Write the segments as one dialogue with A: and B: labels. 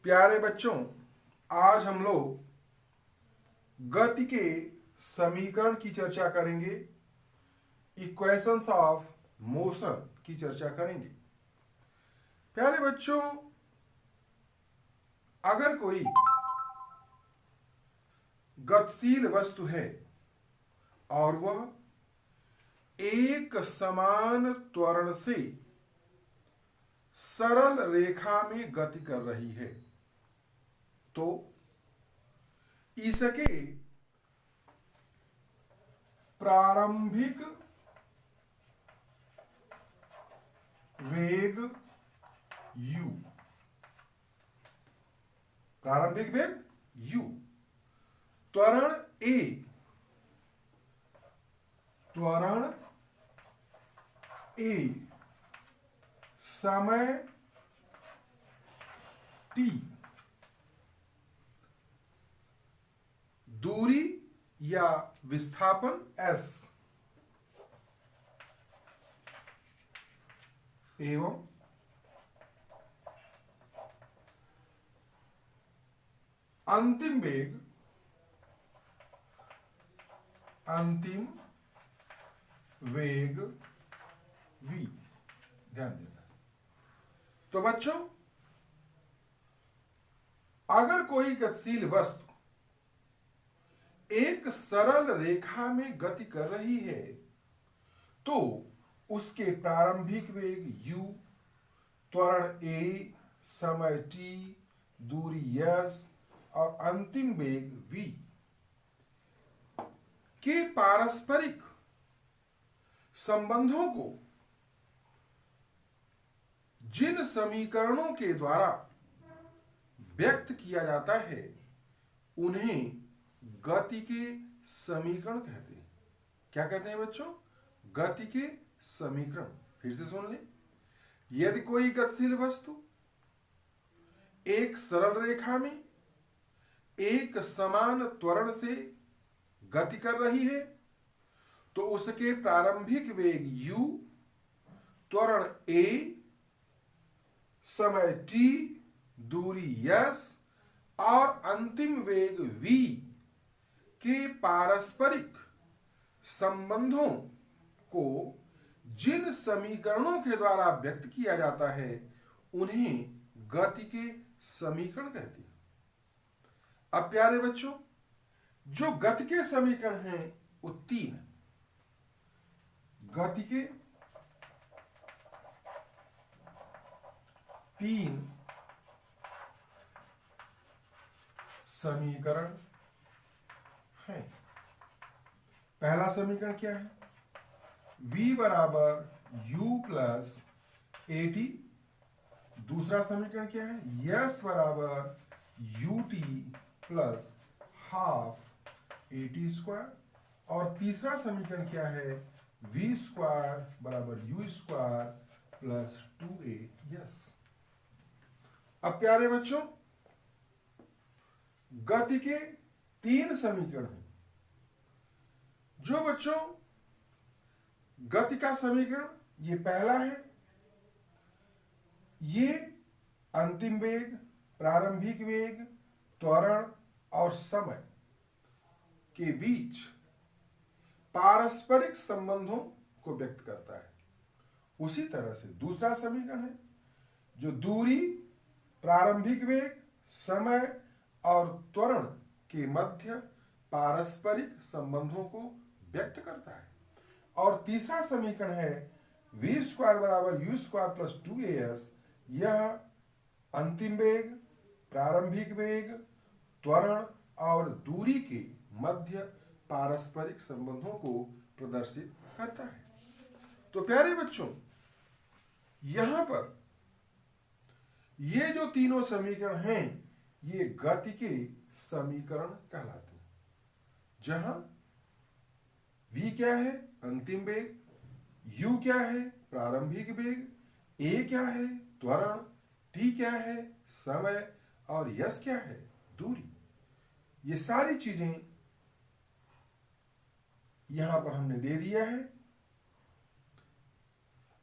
A: प्यारे बच्चों, आज हम लोग गति के समीकरण की चर्चा करेंगे। इक्वेशंस ऑफ मोशन की चर्चा करेंगे। प्यारे बच्चों, अगर कोई गतिशील वस्तु है और वह एक समान त्वरण से सरल रेखा में गति कर रही है, तो इसके प्रारंभिक वेग u, प्रारंभिक वेग u, त्वरण a, समय t, दूरी या विस्थापन s एवं अंतिम वेग v। ध्यान देना। तो बच्चों, अगर कोई गतिशील वस्तु एक सरल रेखा में गति कर रही है, तो उसके प्रारंभिक वेग u, त्वरण a, समय t, दूरी s और अंतिम वेग v के पारस्परिक संबंधों को जिन समीकरणों के द्वारा व्यक्त किया जाता है, उन्हें गति के समीकरण कहते हैं। क्या कहते हैं बच्चों? गति के समीकरण। फिर से सुन लें। यदि कोई गतिशील वस्तु एक सरल रेखा में एक समान त्वरण से गति कर रही है, तो उसके प्रारंभिक वेग u, त्वरण a, समय t, दूरी s और अंतिम वेग v के पारस्परिक संबंधों को जिन समीकरणों के द्वारा व्यक्त किया जाता है, उन्हें गति के समीकरण कहते हैं। अब प्यारे बच्चों, जो गति के समीकरण हैं वो तीन। गति के तीन समीकरण हैं। पहला समीकरण क्या है? v बराबर u प्लस at। दूसरा समीकरण क्या है? s बराबर ut plus half at square. और तीसरा समीकरण क्या है? v स्क्वायर बराबर u स्क्वायर प्लस 2as। अब प्यारे बच्चों, गति के तीन समीकरण हैं। जो बच्चों गति का समीकरण ये पहला है, ये अंतिम वेग, प्रारंभिक वेग, त्वरण और समय के बीच पारस्परिक संबंधों को व्यक्त करता है। उसी तरह से दूसरा समीकरण है जो दूरी, प्रारंभिक वेग, समय और त्वरण के मध्य पारस्परिक संबंधों को व्यक्त करता है। और तीसरा समीकरण है v स्क्वायर बराबर u स्क्वायर प्लस 2as। यह अंतिम वेग, प्रारंभिक वेग, त्वरण और दूरी के मध्य पारस्परिक संबंधों को प्रदर्शित करता है। तो प्यारे बच्चों, यहां पर ये जो तीनों समीकरण हैं, ये गति के समीकरण कहलाते हैं। जहां v क्या है? अंतिम वेग, u क्या है? प्रारंभिक वेग, a क्या है? त्वरण, t क्या है? समय और s क्या है? दूरी। ये सारी चीजें यहां पर हमने दे दिया है।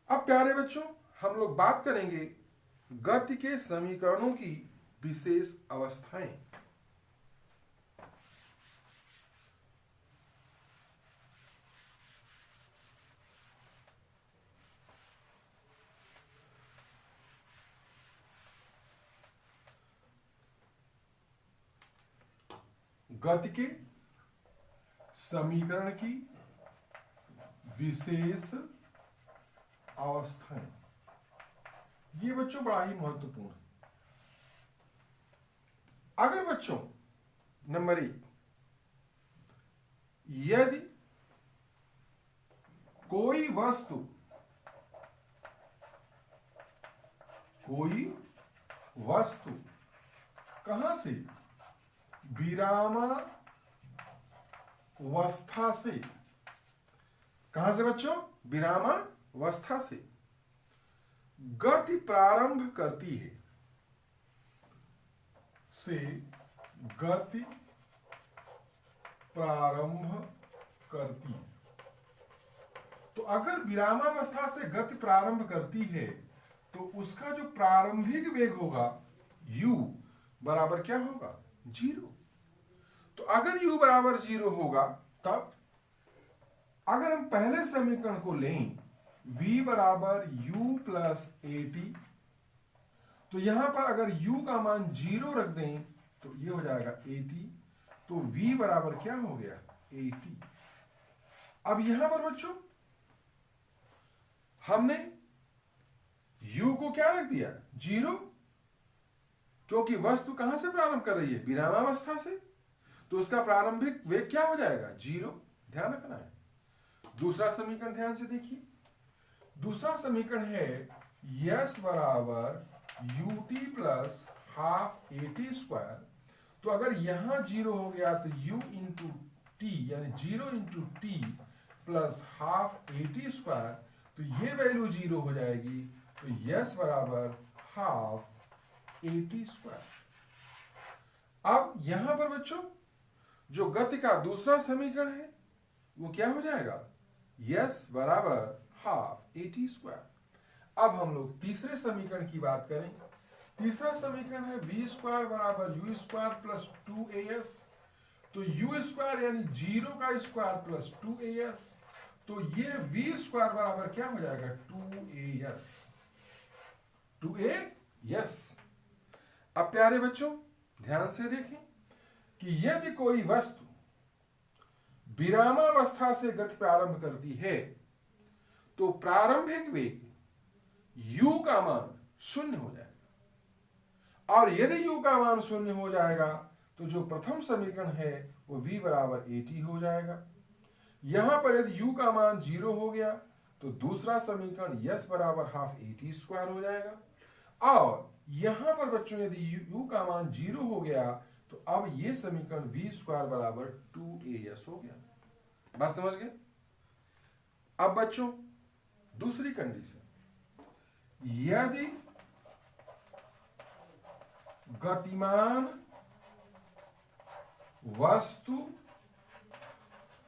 A: अब प्यारे बच्चों, हम लोग बात करेंगे गति के समीकरणों की विशेष अवस्थाएं। गति के समीकरण की विशेष अवस्थाएं, ये बच्चों बड़ा ही महत्वपूर्ण है। अगर बच्चों नंबर 1, यदि कोई वस्तु कहां से, विरामावस्था से, कहां से बच्चों, विरामावस्था से गति प्रारंभ करती है, तो अगर विरामावस्था से गति प्रारंभ करती है तो उसका जो प्रारंभिक वेग होगा u बराबर क्या होगा, 0। तो अगर u बराबर 0 होगा तब अगर हम पहले समीकरण को लें v बराबर u प्लस at, तो यहां पर अगर u का मान 0 रख दें तो ये हो जाएगा at, तो v बराबर क्या हो गया, 80। अब यहां पर बच्चों हमने u को क्या रख दिया, 0, क्योंकि वस्तु कहां से प्रारंभ कर रही है, विरामावस्था से, तो उसका प्रारंभिक वेग क्या हो जाएगा, 0। ध्यान रखना है। दूसरा समीकरण ध्यान से देखिए। दूसरा समीकरण है s बराबर ut plus half at square. तो अगर यहां 0 हो गया तो u इंटू टी यानी 0 into T plus half at square, तो ये वैल्यू 0 हो जाएगी। तो s बराबर हाफ at स्क्वायर। अब यहां पर बच्चों जो गति का दूसरा समीकरण है वो क्या हो जाएगा, s बराबर हाफ at स्क्वायर। अब हम लोग तीसरे समीकरण की बात करें। तीसरा समीकरण है v स्क्वायर बराबर u स्क्वायर प्लस 2as। तो u स्क्वायर यानी 0 का स्क्वायर प्लस 2as, तो ये v स्क्वायर बराबर क्या हो जाएगा, 2as। अब प्यारे बच्चों ध्यान से देखें कि यदि कोई वस्तु विरामावस्था से गति प्रारंभ करती है तो प्रारंभिक वेग u का मान 0 हो जाएगा, और यदि u का मान 0 हो जाएगा तो जो प्रथम समीकरण है वो v बराबर at हो जाएगा। यहां पर यदि u का मान 0 हो गया तो दूसरा समीकरण s बराबर हाफ at स्क्वायर हो जाएगा, और यहां पर बच्चों यदि u का मान 0 हो गया तो अब ये समीकरण v स्क्वायर बराबर 2as हो गया। बात समझ गए। अब बच्चों दूसरी कंडीशन, यदि गतिमान वस्तु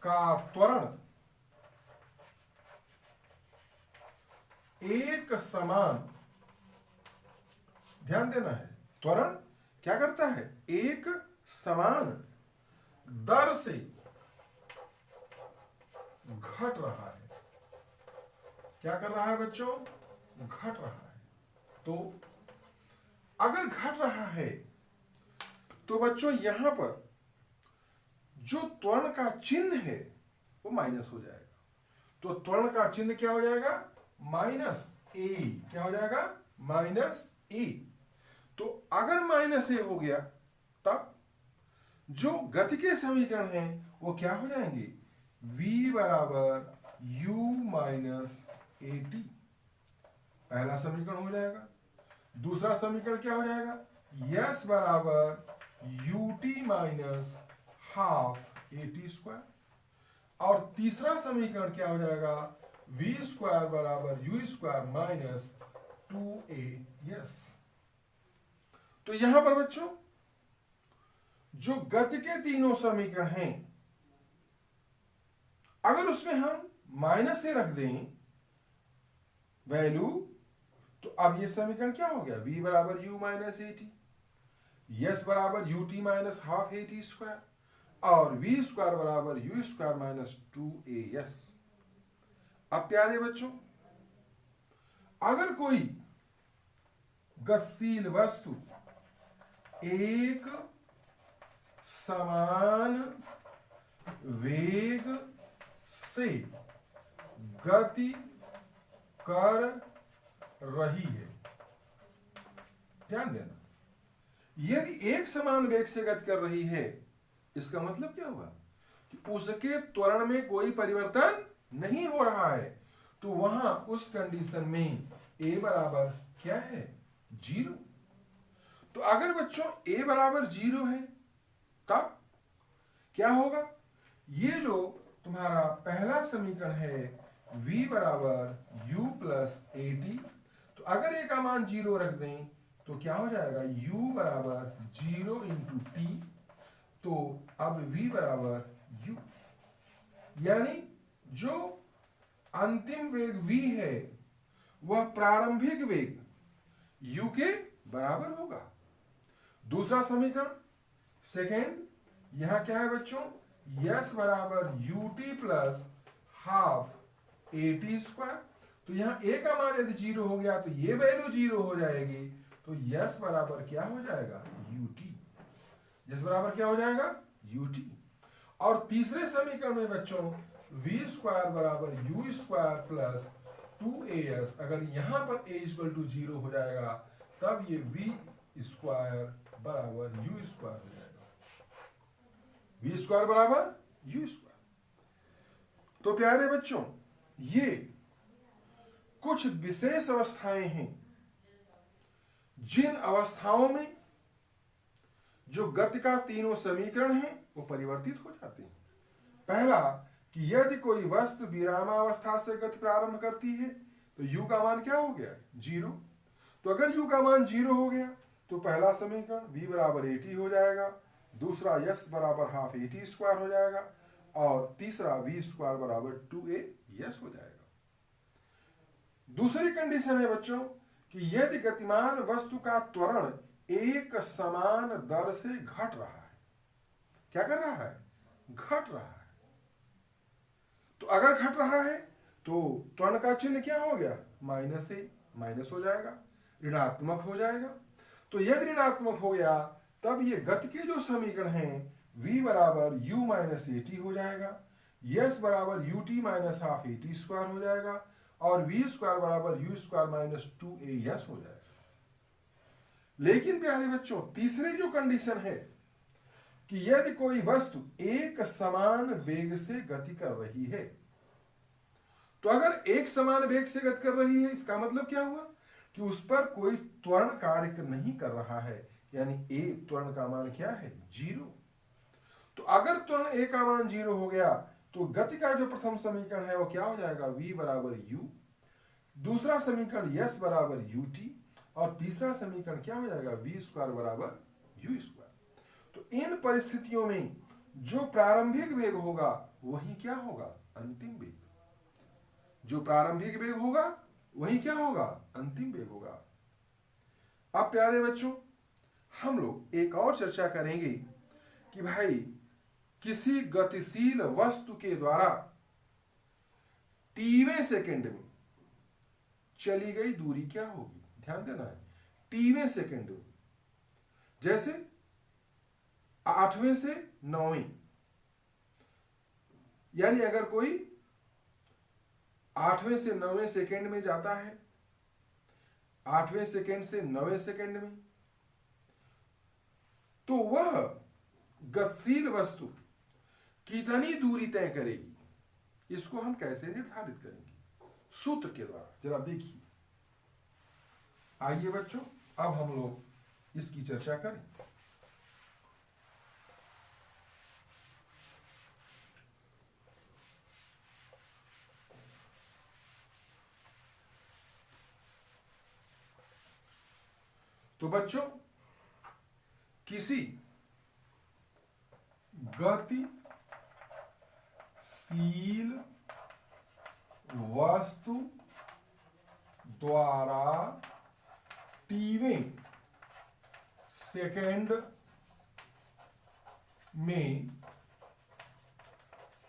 A: का त्वरण एक समान, ध्यान देना है, त्वरण क्या करता है, एक समान दर से घट रहा है। क्या कर रहा है बच्चों, घट रहा है। तो अगर घट रहा है तो बच्चों यहां पर जो त्वरण का चिन्ह है वो माइनस हो जाएगा। तो त्वरण का चिन्ह क्या हो जाएगा, माइनस ए। क्या हो जाएगा, माइनस ए। तो अगर माइनस ए हो गया तब जो गति के समीकरण हैं वो क्या हो जाएंगे, v बराबर u माइनस at। पहला समीकरण हो जाएगा। दूसरा समीकरण क्या हो जाएगा, s बराबर ut minus half at square. और तीसरा समीकरण क्या हो जाएगा, v स्क्वायर बराबर u स्क्वायर माइनस 2as। तो यहां पर बच्चों जो गति के तीनों समीकरण हैं अगर उसमें हम माइनस से रख दें वैल्यू, तो अब ये समीकरण क्या हो गया, v बराबर u माइनस at। यस बराबर U T minus half A T square, और वी स्क्वायर बराबर यू स्क्वायर माइनस 2as। अब प्यारे बच्चों, अगर कोई गतिशील वस्तु एक समान वेग से गति कर रही है, ध्यान देना, यदि एक समान वेग से गति कर रही है, इसका मतलब क्या हुआ कि उसके त्वरण में कोई परिवर्तन नहीं हो रहा है, तो वहां उस कंडीशन में a बराबर क्या है, 0। तो अगर बच्चों a बराबर 0 है, तब क्या होगा, ये जो तुम्हारा पहला समीकरण है v बराबर u प्लस ए टी, तो अगर a का मान 0 रख दें तो क्या हो जाएगा, u बराबर 0 इंटू टी, तो अब v बराबर u, यानी जो अंतिम वेग v है वह प्रारंभिक वेग u के बराबर होगा। दूसरा समीकरण सेकेंड, यहां क्या है बच्चों, यस बराबर U T plus half A T square, तो यहां a का मान यदि 0 हो गया तो ये वैल्यू 0 हो जाएगी, तो यस बराबर क्या हो जाएगा, यू टी। यस बराबर क्या हो जाएगा, यू टी। और तीसरे समीकरण में बच्चों वी स्क्वायर बराबर यू स्क्वायर प्लस 2as, अगर यहां पर a इक्वल टू 0 हो जाएगा तब ये v स्क्वायर बराबर यू स्क्वायर हो जाएगा, v स्क्वायर बराबर यू स्क्वायर। तो प्यारे बच्चों, ये कुछ विशेष अवस्थाएं हैं जिन अवस्थाओं में जो गति का तीनों समीकरण हैं वो परिवर्तित हो जाते हैं। पहला कि यदि कोई वस्तु विरामावस्था से गति प्रारंभ करती है तो u का मान क्या हो गया, 0। तो अगर u का मान 0 हो गया तो पहला समीकरण v बराबर ए टी हो जाएगा, दूसरा s बराबर हाफ ए टी स्क्वायर हो जाएगा, और तीसरा v स्क्वायर बराबर 2as हो जाएगा। दूसरी कंडीशन है बच्चों कि यदि गतिमान वस्तु का त्वरण एक समान दर से घट रहा है, क्या कर रहा है, घट रहा है, तो अगर घट रहा है तो त्वरण का चिन्ह क्या हो गया, माइनस ए, माइनस हो जाएगा, ऋणात्मक हो जाएगा। तो यदि ऋणात्मक हो गया तब ये गति के जो समीकरण हैं v बराबर u माइनस ए टी हो जाएगा, s बराबर U T minus half A T square हो जाएगा, और v स्क्वायर बराबर यू स्क्वायर माइनस 2as हो जाएगा। लेकिन प्यारे बच्चों, तीसरी जो कंडीशन है कि यदि कोई वस्तु एक समान वेग से गति कर रही है, तो अगर एक समान वेग से गति कर रही है इसका मतलब क्या हुआ कि उस पर कोई त्वरण कार्य नहीं कर रहा है, यानी a त्वरण का मान क्या है, 0। तो अगर त्वरण a का मान 0 हो गया तो गति का जो प्रथम समीकरण है वो क्या हो जाएगा, v बराबर u, दूसरा समीकरण s बराबर यू टी, और तीसरा समीकरण क्या हो जाएगा, v स्क्वायर बराबर यू स्क्वायर। तो इन परिस्थितियों में जो प्रारंभिक वेग होगा वही क्या होगा, अंतिम वेग। जो प्रारंभिक वेग होगा वही क्या होगा, अंतिम वेग होगा। अब प्यारे बच्चों, हम लोग एक और चर्चा करेंगे कि भाई किसी गतिशील वस्तु के द्वारा टीवें सेकंड में चली गई दूरी क्या होगी, ध्यान देना है, टीवें सेकंड में, जैसे 8वें से 9वें, यानी अगर कोई 8वें से 9वें सेकंड में जाता है, 8वें सेकंड से 9वें सेकंड में, तो वह गतिशील वस्तु कितनी दूरी तय करेगी, इसको हम कैसे निर्धारित करेंगे, सूत्र के द्वारा। जरा देखिए, आइए बच्चों अब हम लोग इसकी चर्चा करें। तो बच्चों, किसी गतिशील वस्तु द्वारा टीवें सेकेंड में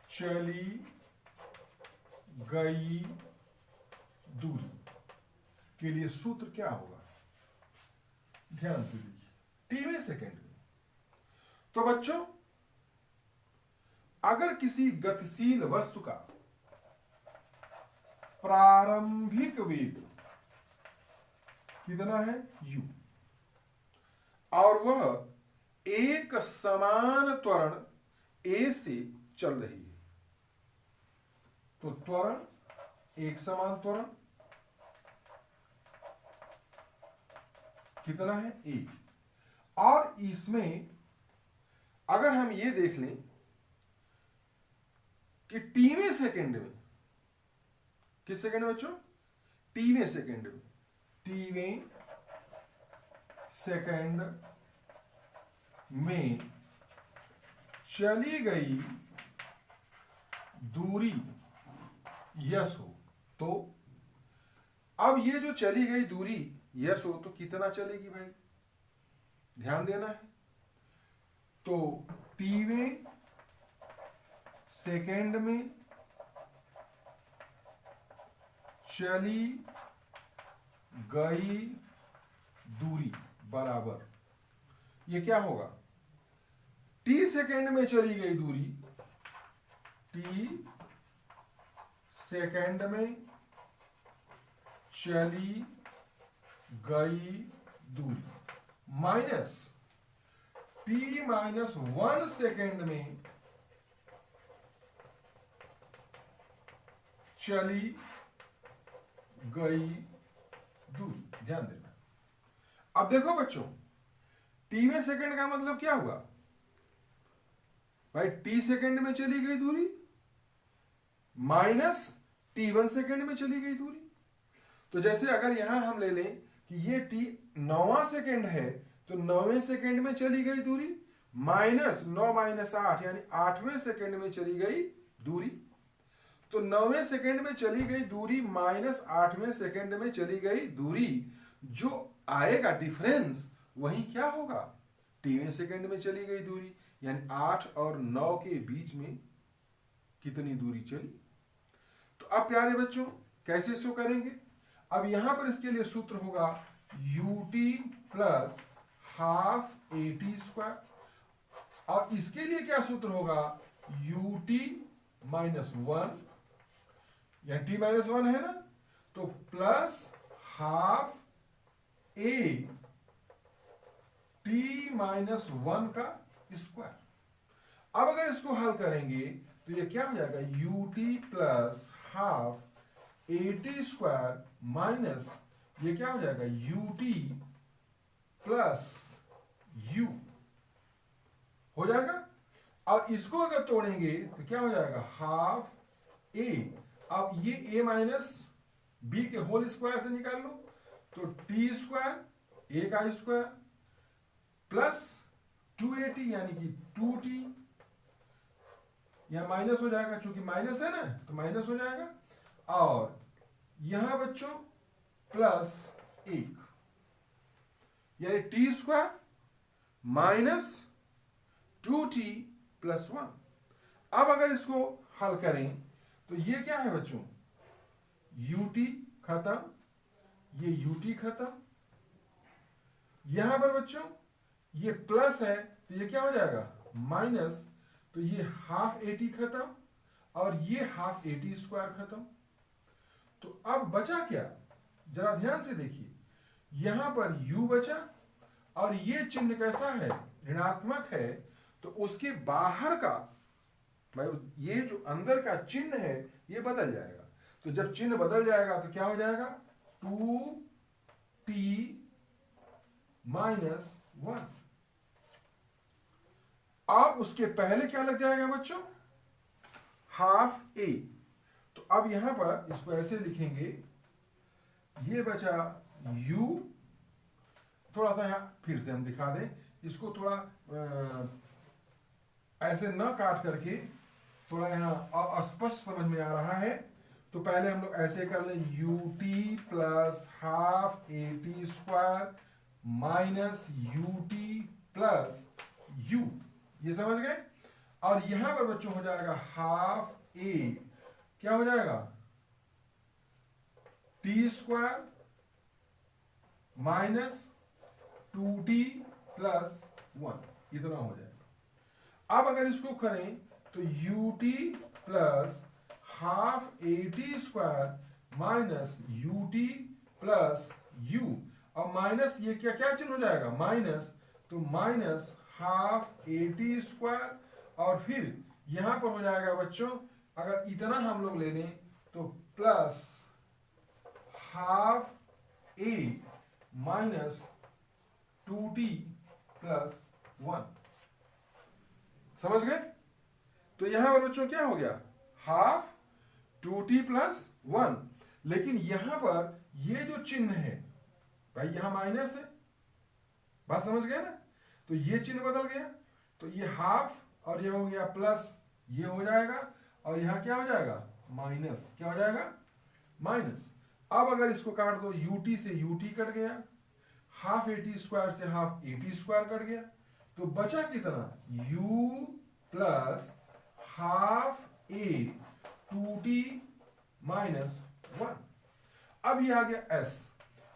A: चली गई दूरी के लिए सूत्र क्या होगा? ध्यान से देखिए, टीवें सेकेंड में। तो बच्चों, अगर किसी गतिशील वस्तु का प्रारंभिक वेग कितना है? u, और वह एक समान त्वरण a से चल रही है, तो त्वरण एक समान त्वरण कितना है? a। और इसमें अगर हम ये देख लें कि टीवें सेकेंड में, किस सेकेंड में बच्चों? टीवें सेकेंड में, टीवें सेकेंड में चली गई दूरी यस हो, तो अब ये जो चली गई दूरी यस हो तो कितना चलेगी भाई? ध्यान देना है। तो टीवें सेकेंड में चली गई दूरी बराबर, ये क्या होगा? टी सेकेंड में चली गई दूरी, टी सेकेंड में चली गई दूरी माइनस टी माइनस 1 सेकेंड में चली गई दूरी। ध्यान देना। अब देखो बच्चों, टीवें सेकेंड का मतलब क्या हुआ भाई? टी सेकेंड में चली गई दूरी माइनस टी 1 सेकेंड में चली गई दूरी। तो जैसे अगर यहां हम ले लें कि ये टी 9वां सेकेंड है, तो 9वें सेकेंड में चली गई दूरी माइनस 9 माइनस 8 यानी 8वें सेकेंड में चली गई दूरी। तो 9वें सेकेंड में चली गई दूरी माइनस 8वें सेकेंड में चली गई दूरी, जो आएगा डिफरेंस वही क्या होगा? टीवें सेकेंड में चली गई दूरी, यानी 8 और 9 के बीच में कितनी दूरी चली। तो अब प्यारे बच्चों कैसे इसको करेंगे? अब यहां पर इसके लिए सूत्र होगा ut प्लस हाफ AT², और इसके लिए क्या सूत्र होगा? ut माइनस 1, या t माइनस 1 है ना, तो plus half a t minus 1 का स्क्वायर। अब अगर इसको हल करेंगे तो ये क्या हो जाएगा? ut plus half AT² minus ये क्या हो जाएगा? ut प्लस u हो जाएगा। अब इसको अगर तोड़ेंगे तो क्या हो जाएगा? हाफ a, अब ये a माइनस बी के होल स्क्वायर से निकाल लो, तो t² a का स्क्वायर प्लस 2at यानी कि 2t, यहां माइनस हो जाएगा, चूंकि माइनस है ना तो माइनस हो जाएगा, और यहां बच्चों प्लस 1 यानी t² माइनस 2t प्लस 1। अब अगर इसको हल करें तो ये क्या है बच्चों? ut खत्म, ये ut खत्म, यहां पर बच्चों ये प्लस है तो ये क्या हो जाएगा? माइनस, तो ये हाफ AT खत्म और ये हाफ AT² खत्म। तो अब बचा क्या? जरा ध्यान से देखिए, यहां पर u बचा और ये चिन्ह कैसा है? ऋणात्मक है, तो उसके बाहर का भाई ये जो अंदर का चिन्ह है ये बदल जाएगा। तो जब चिन्ह बदल जाएगा तो क्या हो जाएगा? 2t minus 1। अब उसके पहले क्या लग जाएगा बच्चों? Half a। तो अब यहां पर इसको ऐसे लिखेंगे, ये बचा u, थोड़ा सा यहां फिर से हम दिखा दें इसको, थोड़ा ऐसे न काट करके, थोड़ा यहां अस्पष्ट समझ में आ रहा है, तो पहले हम लोग ऐसे कर लें ut plus half AT² minus U T plus you, ये समझ गए। और यहां पर बच्चों हो जाएगा हाफ ए, क्या हो जाएगा, T square minus 2t plus 1, इतना हो जाएगा। अब अगर इसको करें तो U T plus half A T square minus U T plus you, और माइनस ये क्या क्या चिन्ह हो जाएगा, माइनस, तो minus half A T square, और फिर यहां पर हो जाएगा बच्चों, अगर इतना हम लोग ले लें तो प्लस हाफ ए माइनस 2t प्लस 1, समझ गए। तो यहां पर बच्चों क्या हो गया, हाफ 2t प्लस 1, लेकिन यहां पर ये जो चिन्ह है भाई, यहां माइनस है, बात समझ गए ना, तो ये चिन्ह बदल गया, तो ये हाफ और ये हो गया प्लस, ये हो जाएगा, और यहां क्या हो जाएगा, माइनस, क्या हो जाएगा, माइनस। अब अगर इसको काट दो, यूटी से यूटी कट गया, हाफ ए टी स्क्वायर से half A T square cut गया, तो बचा कितना, u प्लस हाफ ए 2t माइनस 1। अब ये आ गया s,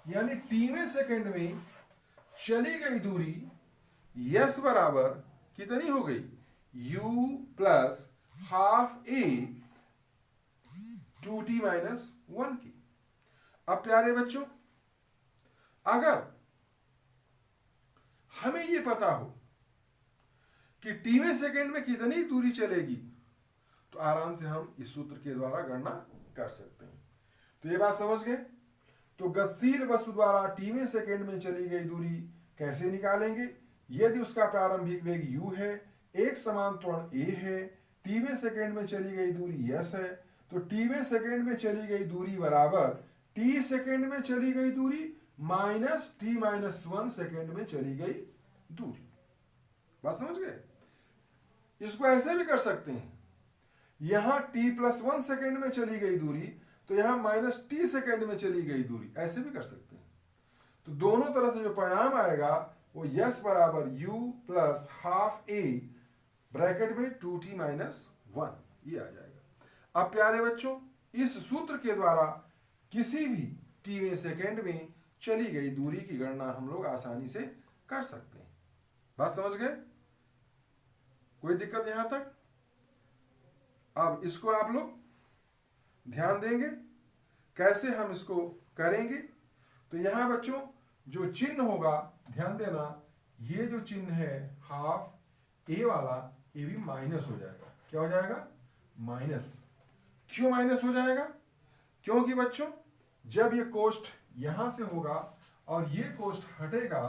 A: यानी टीवें सेकेंड में चली गई दूरी s बराबर कितनी हो गई, u प्लस हाफ ए 2t माइनस 1 की। अब प्यारे बच्चों, अगर हमें यह पता हो कि टीवें सेकेंड में कितनी दूरी चलेगी, तो आराम से हम इस सूत्र के द्वारा गणना कर सकते हैं। तो ये बात समझ गए। तो गतिशील वस्तु द्वारा टीवें सेकेंड में चली गई दूरी कैसे निकालेंगे, यदि उसका प्रारंभिक वेग u है, एक समान त्वरण a है, टीवें सेकेंड में चली गई दूरी s है, तो टीवें सेकेंड में चली गई दूरी बराबर t सेकेंड में चली गई दूरी माइनस t माइनस 1 सेकेंड में चली गई दूरी। बात समझ गए। इसको ऐसे भी कर सकते हैं, यहां t प्लस 1 सेकेंड में चली गई दूरी, तो यहां माइनस t सेकेंड में चली गई दूरी, ऐसे भी कर सकते हैं। तो दोनों तरह से जो परिणाम आएगा वो s बराबर u plus half a bracket में 2t माइनस 1, ये आ जाएगा। अब प्यारे बच्चों, इस सूत्र के द्वारा किसी भी टीवें सेकेंड में चली गई दूरी की गणना हम लोग आसानी से कर सकते हैं। बात समझ गए, कोई दिक्कत यहां तक। अब इसको आप लोग ध्यान देंगे कैसे हम इसको करेंगे। तो यहां बच्चों जो चिन्ह होगा, ध्यान देना, ये जो चिन्ह है हाफ ए वाला, ये भी माइनस हो जाएगा। क्या हो जाएगा, माइनस। क्यों माइनस हो जाएगा, क्योंकि बच्चों जब ये कोष्ठ यहां से होगा और ये कोष्ठ हटेगा,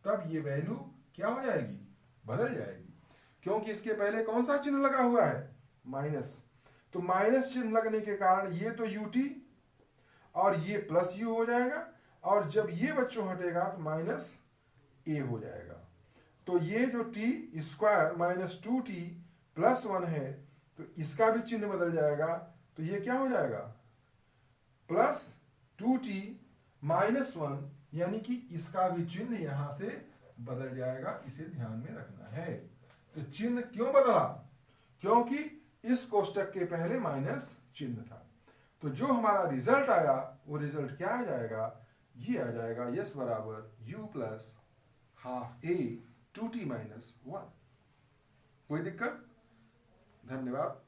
A: तब ये वैल्यू क्या हो जाएगी, बदल जाएगी, क्योंकि इसके पहले कौन सा चिन्ह लगा हुआ है, माइनस। तो माइनस चिन्ह लगने के कारण ये तो ut और ये प्लस u हो जाएगा, और जब ये बच्चों हटेगा तो माइनस a हो जाएगा। तो ये जो t square minus 2t plus 1 है, तो इसका भी चिन्ह बदल जाएगा, तो ये क्या हो जाएगा, प्लस 2t माइनस 1, यानी कि इसका भी चिन्ह यहां से बदल जाएगा, इसे ध्यान में रखना है। तो चिन्ह क्यों बदला, क्योंकि इस कोष्टक के पहले माइनस चिन्ह था। तो जो हमारा रिजल्ट आया वो रिजल्ट क्या आ जाएगा, ये आ जाएगा यस बराबर u plus half a 2t minus 1। कोई दिक्कत, धन्यवाद।